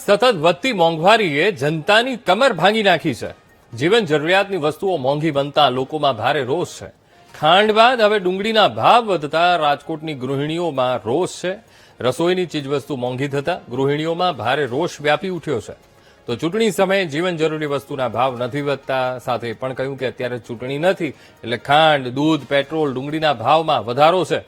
સતત વધતી મોંઘવારીએ જનતાની કમર ભાંગી નાખી છે। જીવન જરૂરિયાતની વસ્તુઓ મોંઘી બનતા લોકોમાં ભારે રોષ છે। ખાંડ બાદ હવે ડુંગળીના ભાવ વધતા રાજકોટની ગૃહિણીઓમાં રોષ છે। રસોઈની ચીજવસ્તુ મોંઘી થતા ગૃહિણીઓમાં ભારે રોષ વ્યાપી ઉઠ્યો છે। તો ચૂંટણી સમયે જીવન જરૂરી વસ્તુના ભાવ નથી વધતા, સાથે પણ કહ્યું કે અત્યારે ચૂંટણી નથી એટલે ખાંડ, દૂધ, પેટ્રોલ, ડુંગળીના ભાવમાં વધારો છે।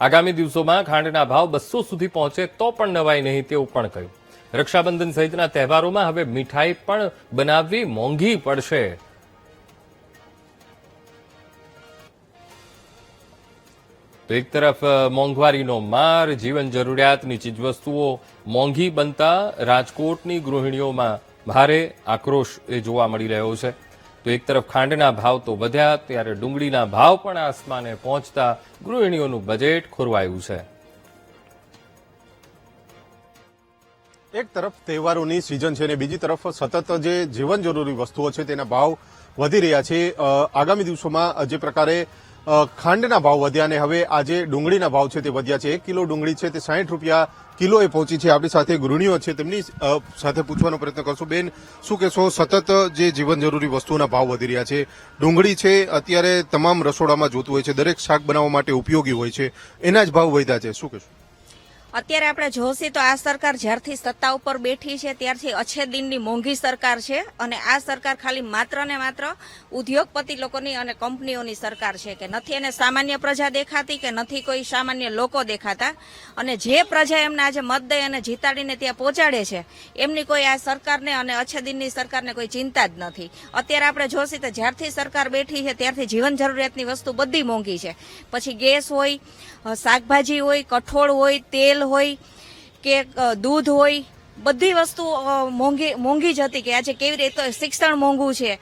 આગામી દિવસોમાં ખાંડના ભાવ 200 સુધી પહોંચે તો પણ નવાઈ નહીં તેવું પણ કહ્યું। રક્ષાબંધન સહિતના તહેવારોમાં હવે મીઠાઈ પણ બનાવવી મોંઘી પડશે। તો એક તરફ મોંઘવારીનો માર, જીવન જરૂરિયાતની ચીજવસ્તુઓ મોંઘી બનતા રાજકોટની ગૃહિણીઓમાં ભારે આક્રોશ જોવા મળી રહ્યો છે। તો એક તરફ ખાંડના ભાવ તો વધ્યા ત્યારે ડુંગળીના ભાવ પણ આસમાને પહોંચતા ગૃહિણીઓનું બજેટ ખોરવાયું છે। એક તરફ તહેવારોની સિઝન છે અને બીજી તરફ સતત જે જીવન જરૂરી વસ્તુઓ છે તેના ભાવ વધી રહ્યા છે। આગામી દિવસોમાં જે પ્રકારે ખાંડના ભાવ વધ્યા અને હવે આજે ડુંગળીના ભાવ છે તે વધ્યા છે। 1 કિલો ડુંગળી છે તે 60 રૂપિયા કિલોએ પહોંચી છે। આપણી સાથે ગૃહિણીઓ છે તેમની સાથે પૂછવાનો પ્રયત્ન કરશું। બેન, શું કહેશો? સતત જે જીવન જરૂરી વસ્તુઓના ભાવ વધી રહ્યા છે, ડુંગળી છે અત્યારે તમામ રસોડામાં જોતું હોય છે, દરેક શાક બનાવવા માટે ઉપયોગી હોય છે, એના જ ભાવ વધ્યા છે, શું કહેશો? અત્યારે આપણે જોશી તો આ સરકાર જ્યારથી સત્તા ઉપર બેઠી છે ત્યારથી અછે દિનની મોંઘી સરકાર છે અને આ સરકાર ખાલી માત્ર ને માત્ર ઉદ્યોગપતિ લોકોની અને કંપનીઓની સરકાર છે કે નથી એને સામાન્ય પ્રજા દેખાતી કે નથી કોઈ સામાન્ય લોકો દેખાતા। અને જે પ્રજા એમને આજે મત દઈ અને જીતાડીને ત્યાં પહોંચાડે છે એમની કોઈ આ સરકારને અને અછે દિનની સરકારને કોઈ ચિંતા જ નથી। અત્યારે આપણે જોશી તો જ્યારથી સરકાર બેઠી છે ત્યારથી જીવન જરૂરિયાતની વસ્તુ બધી મોંઘી છે। પછી ગેસ હોય, શાકભાજી હોય, કઠોળ હોય, તેલ હોય કે દૂધ હોય, બધી વસ્તુ મોંઘી જ હતી કે આજે કેવી રીતે શિક્ષણ મોંઘું છે,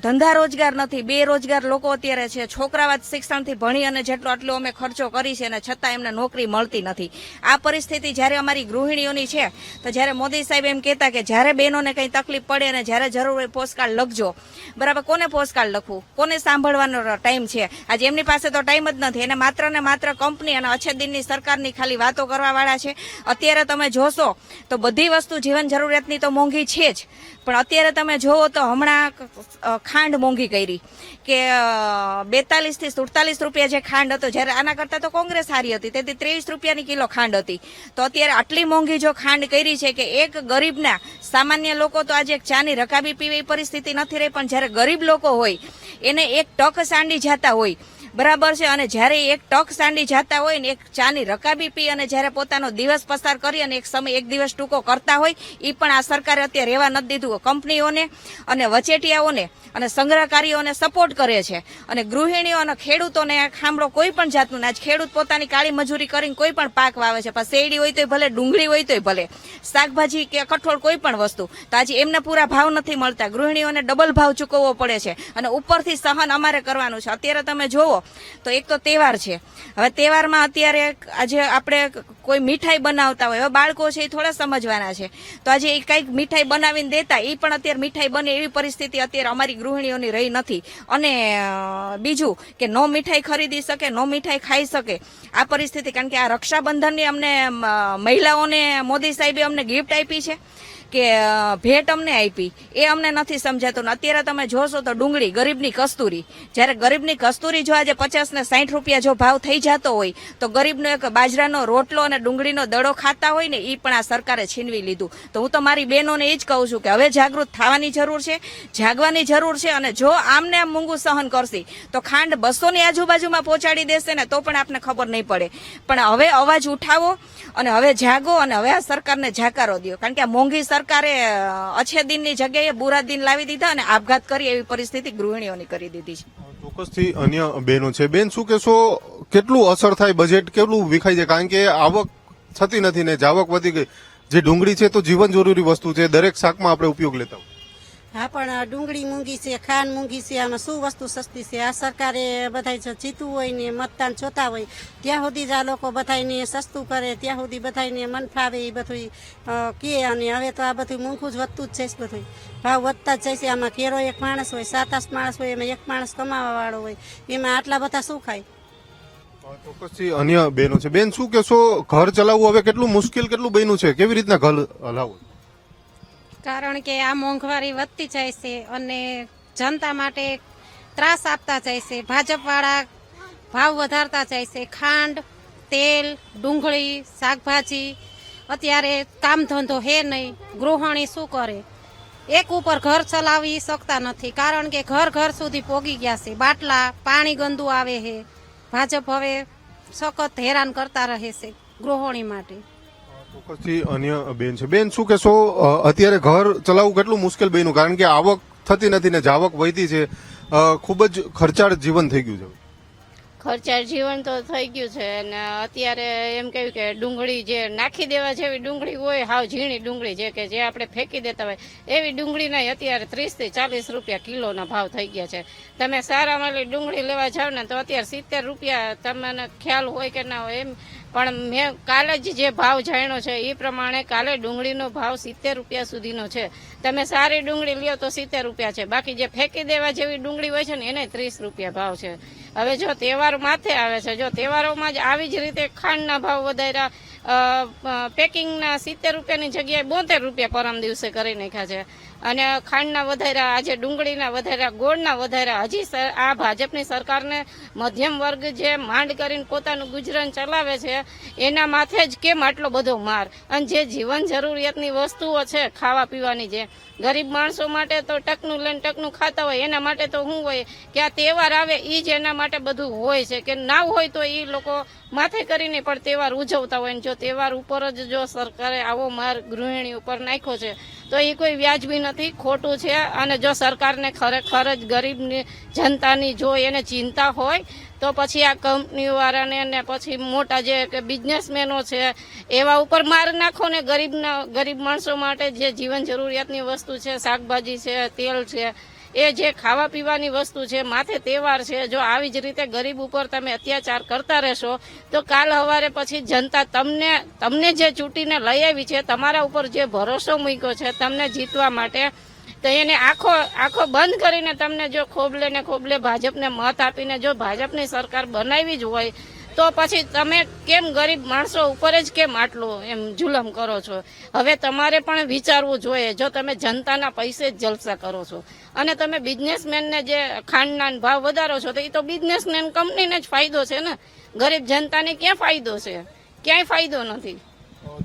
ધંધા રોજગાર નથી, બેરોજગાર લોકો અત્યારે છે, છોકરાવાદ શિક્ષણથી ભણી અને જેટલો આટલો અમે ખર્ચો કરી છે અને છતાં એમને નોકરી મળતી નથી। આ પરિસ્થિતિ જ્યારે અમારી ગૃહિણીઓની છે તો જ્યારે મોદી સાહેબ એમ કહેતા કે જ્યારે બહેનોને કંઈ તકલીફ પડે અને જ્યારે જરૂર હોય પોસ્ટકાર્ડ લખજો, બરાબર, કોને પોસ્ટકાર્ડ લખવું, કોને સાંભળવાનો ટાઈમ છે? આજે એમની પાસે તો ટાઈમ જ નથી, એને માત્ર ને માત્ર કંપની અને અછે દિનની સરકારની ખાલી વાતો કરવાવાળા છે। અત્યારે તમે જોશો તો બધી વસ્તુ જીવન જરૂરિયાતની તો મોંઘી છે જ, પણ અત્યારે તમે જોવો તો હમણાં ખાંડ મોંઘી કરી કે 42 થી 47 રૂપિયા જે ખાંડ હતો, જ્યારે આના કરતા તો કોંગ્રેસ હારી હતી તેથી 23 રૂપિયાની કિલો ખાંડ હતી। તો અત્યારે આટલી મોંઘી જો ખાંડ કરી છે કે એક ગરીબના, સામાન્ય લોકો તો આજે એક ચાની રકાબી પીવે પરિસ્થિતિ નથી રહી, પણ જ્યારે ગરીબ લોકો હોય એને એક ટક સાંડી જતા હોય, બરાબર છે, અને જ્યારે એક ટક સાંડી જતા હોય ને એક ચાની રકાબી પી અને જ્યારે પોતાનો દિવસ પસાર કરી અને એક દિવસ ટૂંકો કરતા હોય, એ પણ આ સરકારે અત્યારે રહેવા નથી દીધું। કંપનીઓને અને વચેટિયાઓને અને સંગ્રહકારીઓને સપોર્ટ કરે છે અને ગૃહિણીઓ અને ખેડૂતોને ખામડો કોઈ પણ જાતનું, આજ ખેડૂત પોતાની કાળી મજૂરી કરીને કોઈ પણ પાક વાવે છે, પણ શેરડી હોય તોય ભલે, ડુંગળી હોય તોય ભલે, શાકભાજી કે કઠોળ કોઈ પણ વસ્તુ, તો આજે એમને પૂરા ભાવ નથી મળતા, ગૃહિણીઓને ડબલ ભાવ ચૂકવવો પડે છે અને ઉપરથી સહન અમારે કરવાનું છે। અત્યારે તમે જોવો તો એક તો તહેવાર છે, હવે તહેવારમાં અત્યારે આજે આપણે કોઈ મીઠાઈ બનાવતા હોય, હવે બાળકો છે એ થોડા સમજવાના છે, તો આજે એ કંઈક મીઠાઈ બનાવીને દેતા, એ પણ અત્યારે મીઠાઈ બને એવી પરિસ્થિતિ અત્યારે અમારી ગૃહિણીઓની રહી નથી। અને બીજું કે નો મીઠાઈ ખરીદી શકે, નો મીઠાઈ ખાઈ શકે આ પરિસ્થિતિ, કારણ કે આ રક્ષાબંધનની અમને મહિલાઓને મોદી સાહેબે અમને ગિફ્ટ આપી છે કે ભેટ અમને આપી, એ અમને નથી સમજાતું। અત્યારે તમે જોશો તો ડુંગળી, ગરીબની કસ્તુરી, જ્યારે ગરીબની કસ્તુરી જો આજે 50 ને 60 રૂપિયા જો ભાવ થઈ જતો હોય તો ગરીબનો એક બાજરાનો રોટલો અને ડુંગળીનો દડો ખાતા હોય ને એ પણ આ સરકારે છીનવી લીધું। તો હું તો મારી બહેનોને એ જ કહું છું કે હવે જાગૃત થવાની જરૂર છે, જાગવાની જરૂર છે, અને જો આમને આમ મૂંગું સહન કરશે તો ખાંડ 200 ની આજુબાજુમાં પહોંચાડી દેશે ને તો પણ આપને ખબર નહીં પડે। પણ હવે અવાજ ઉઠાવો અને હવે જાગો અને હવે આ સરકારને જાકારો દો, કારણ કે આ મોંઘી સરકારે અછે દિનની જગ્યાએ બુરા દિન લાવી દીધા અને આપઘાત કરી એવી પરિસ્થિતિ ગૃહિણીઓની કરી દીધી છે। ચોક્કસથી અન્ય બહેનો છે। બેન, શું કહેશો? કેટલું અસર થાય, બજેટ કેટલું વિખાઈ જાય? કારણ કે આવક થતી નથી ને જાવક વધી ગઈ। જે ડુંગળી છે તો જીવન જરૂરી વસ્તુ છે, દરેક શાકમાં આપણે ઉપયોગ લેતા હોય। હા, પણ ડુંગળી મોંઘી છે, ખાંડ મોંઘી છે, આમાં શું વસ્તુ સસ્તી છે? આ સરકારે બધા જીતવું હોય ને મતદાન જોતા હોય ત્યાં સુધી જ આ લોકો બધાને સસ્તું કરે, ત્યાં સુધી બધાને મન ફાવે એ બધું કે, અને હવે તો આ બધું મોંઘું જ વધતું જ જાય, બધું ભાવ વધતા જ જાય છે। આમાં કેરો એક માણસ હોય, 7-8 માણસ હોય, એમાં એક માણસ કમાવા વાળો હોય, એમાં આટલા બધા શું ખાય? ચોક્કસથી અન્ય બહેનો છે। બેન, શું કહેશો? ઘર ચલાવવું હવે કેટલું મુશ્કેલ, કેટલું બન્યું છે? કેવી રીતના ઘર હલાવવું? કારણ કે આ મોંઘવારી વધતી જાય છે અને જનતા માટે ત્રાસ આપતા જાય છે. ભાજપવાળા ભાવ વધારતા જાય છે. ખાંડ, તેલ, ડુંગળી, શાકભાજી, અત્યારે કામ ધંધો હે નહીં. ગૃહિણી શું કરે? એક ઉપર ઘર ચલાવી શકતા નથી કારણ કે ઘર ઘર સુધી પોગી ગયા છે. બાટલા, પાણી ગંદુ આવે છે. ભાજપ હવે સખત હેરાન કરતા રહે છે ગૃહિણી માટે. ચોક્કસથી અન્ય બેન છે. બેન, શું કહેશો? અત્યારે ઘર ચલાવવું કેટલું મુશ્કેલ બન્યું કારણ કે આવક થતી નથી ને જાવક વધી છે. ખૂબ જ ખર્ચાળ જીવન થઈ ગયું છે. ખર્ચાળ જીવન તો થઈ ગયું છે અને અત્યારે એમ કહ્યું કે ડુંગળી જે નાખી દેવા જેવી ડુંગળી હોય, હાવ ઝીણી ડુંગળી છે કે જે આપણે ફેંકી દેતા હોય એવી ડુંગળી નહીં, અત્યારે 30 થી 40 રૂપિયા કિલોના ભાવ થઈ ગયા છે. તમે સારા માલી ડુંગળી લેવા જાવ ને તો અત્યારે 70 રૂપિયા, તમને ખ્યાલ હોય કે ના હોય એમ, પણ મેં કાલે જ જે ભાવ જાણ્યો છે એ પ્રમાણે કાલે ડુંગળીનો ભાવ 70 રૂપિયા સુધીનો છે. તમે સારી ડુંગળી લ્યો તો 70 રૂપિયા છે, બાકી જે ફેંકી દેવા જેવી ડુંગળી હોય છે ને એને 30 રૂપિયા ભાવ છે. હવે જો તહેવાર માથે આવે છે, જો તહેવારોમાં જ આવી જ રીતે ખાંડના ભાવ વધાર્યા, પેકિંગના 70 રૂપિયાની જગ્યાએ 72 રૂપિયા પરમ દિવસે કરી નાખ્યા છે. અને ખાંડના વધાર્યા, આજે ડુંગળીના વધાર્યા, ગોળના વધાર્યા. હજી આ ભાજપની સરકારને મધ્યમ વર્ગ જે માંડ કરીને પોતાનું ગુજરાન ચલાવે છે એના માથે જ કેમ આટલો બધો માર? અને જે જીવન જરૂરિયાતની વસ્તુઓ છે ખાવા પીવાની, જે ગરીબ માણસો માટે તો ટકનું લઈને ટકનું ખાતા હોય, એના માટે તો શું હોય કે આ તહેવાર આવે એ જ એના માટે બધું હોય છે કે ના હોય તો એ લોકો માથે કરીને પણ તહેવાર ઉજવતા હોય. જો તહેવાર ઉપર જ જો સરકારે આવો માર ગૃહિણી ઉપર નાખ્યો છે તો એ કોઈ વ્યાજબી નથી, ખોટું છે. અને જો સરકારને ખરેખર જ ગરીબની જનતાની જો એને ચિંતા હોય તો પછી આ કંપનીવાળાને ને પછી મોટા જે બિઝનેસમેનો છે એવા ઉપર માર નાખો ને. ગરીબ માણસો માટે જે જીવન જરૂરિયાતની વસ્તુ છે, શાકભાજી છે, તેલ છે, એ જે ખાવા પીવાની વસ્તુ છે, માથે તહેવાર છે, જો આવી જ રીતે ગરીબ ઉપર તમે અત્યાચાર કરતા રહેશો તો કાલ સવારે પછી જનતા તમને જે ચૂંટીને લઈ આવી છે, તમારા ઉપર જે ભરોસો મૂક્યો છે તમને જીતવા માટે, તો એને આખો બંધ કરીને તમને જો ખોબલે ભાજપને મત આપીને જો ભાજપની સરકાર બનાવી જ હોય તો પછી તમે કેમ ગરીબ માણસો ઉપર જ કેમ આટલો એમ જુલમ કરો છો? હવે તમારે પણ વિચારવું જોઈએ. જો તમે જનતાના પૈસે જ જલસા કરો છો અને તમે બિઝનેસમેનને જે ખાંડના ભાવ વધારો છો તો એ તો બિઝનેસમેન કંપનીને જ ફાયદો છે ને, ગરીબ જનતાને ક્યાં ફાયદો છે? ક્યાંય ફાયદો નથી.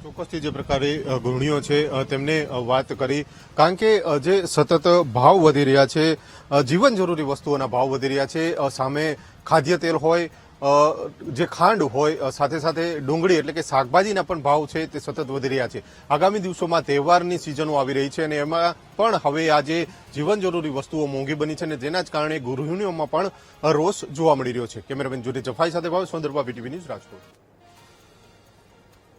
ચોક્કસથી જે પ્રકારે ગૃહિણીઓ છે તેમને વાત કરી કારણ કે જે સતત ભાવ વધી રહ્યા છે, જીવન જરૂરી વસ્તુઓના ભાવ વધી રહ્યા છે, સામે ખાદ્ય તેલ હોય, જે ખાંડ હોય, સાથે સાથે ડુંગળી એટલે કે શાકભાજીના પણ ભાવ છે તે સતત વધી રહ્યા છે. આગામી દિવસોમાં તહેવારની સિઝનો આવી રહી છે અને એમાં પણ હવે આ જે જીવન જરૂરી વસ્તુઓ મોંઘી બની છે અને જેના જ કારણે ગૃહિણીઓમાં પણ રોષ જોવા મળી રહ્યો છે. કેમેરામેન જ્યોતિ જફાઈ સાથે ભાવ સોંદરબા, વીટીવી ન્યૂઝ, રાજકોટ.